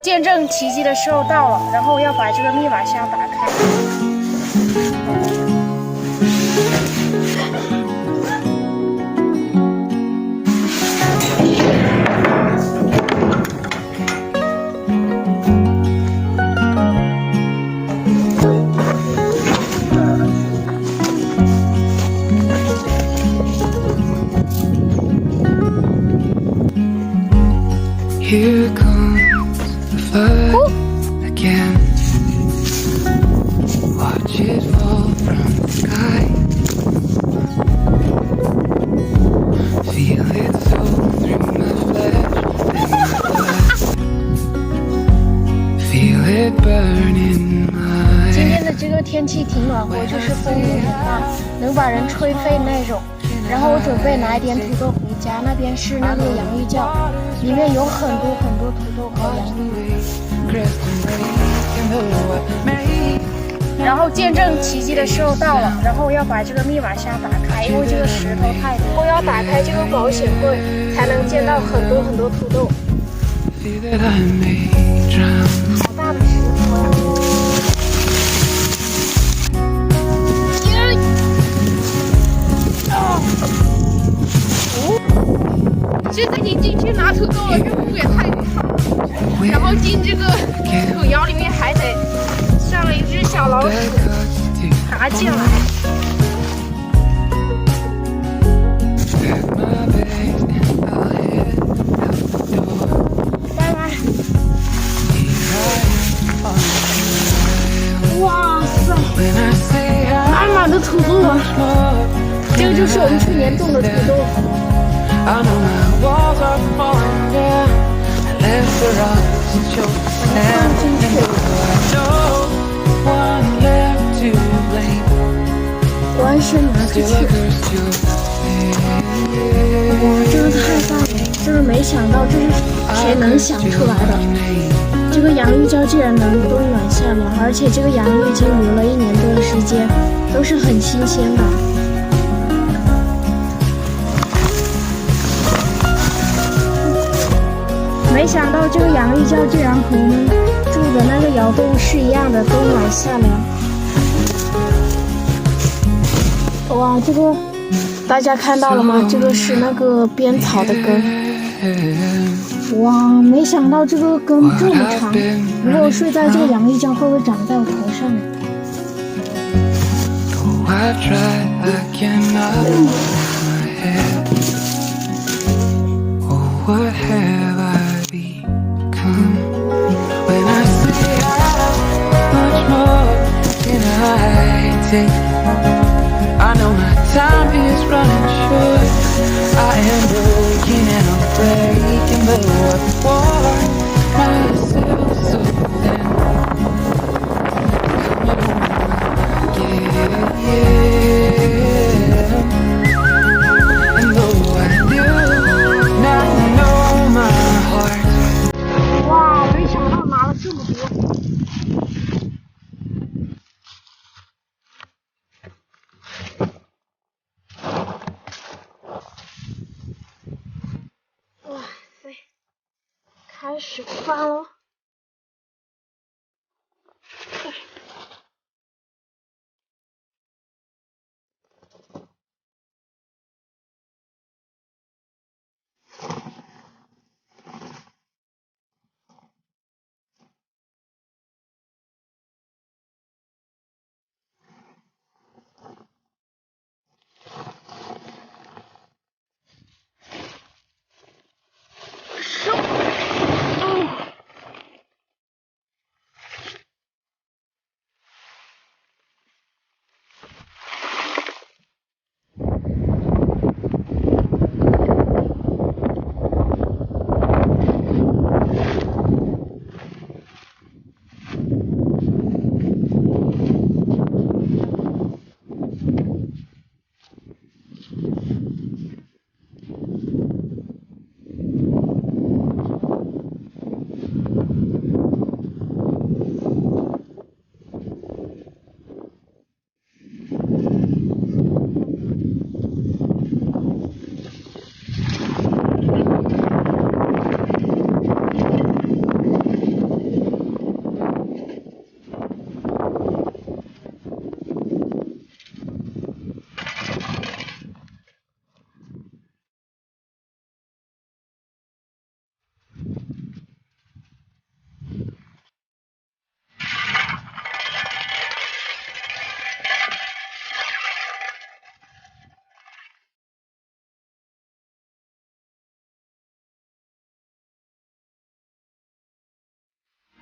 见证奇迹的时候到了，然后要把这个密码箱打开。Here comes the flood again. Watch it fall from the sky. Feel it soar through my flesh and my blood. Feel it burn in my 今天的这个天气挺暖和，就是风力很大，能把人吹飞那种。然后我准备拿一点土豆回家，那边是那个洋芋窖，里面有很多土豆和洋芋。然后见证奇迹的时候到了，然后要把这个密码箱打开，因为这个石头太多，我要打开这个保险柜，才能见到很多土豆。好大的石头呀！现在已经进去拿土豆了，这路也太长了。然后进这个土窑里面还得上了一只小老鼠爬进来。拜拜。哇塞，满的土豆啊！这个就是我们去年种的土豆。I know my walls are falling down. I left the rocks and choked down. And no one left to blame. 我还是拿出去。 Still a curse to stay. 哇，这个太棒了！这个没想到，这是谁能想出来的？这个洋芋胶竟然能冬暖夏凉，而且这个洋芋已经留了1年多的时间，都是很新鲜的。没想到这个洋芋胶竟然和我们住的那个窑洞是一样的，冬暖夏凉。哇，这个大家看到了吗？这个是那个边草的根。哇，没想到这个根这么长。如果我睡在这个洋芋胶，会不会长在我头上呢？ I try, I cannot hold my head. Oh, what have I become? When I say how much more can I take? I know my time is running short. I am broken and I'm breaking, but what for? Myself so thin. And though I do not know my heart. 哇，没想到拿了这么多。哇塞，开始翻喽。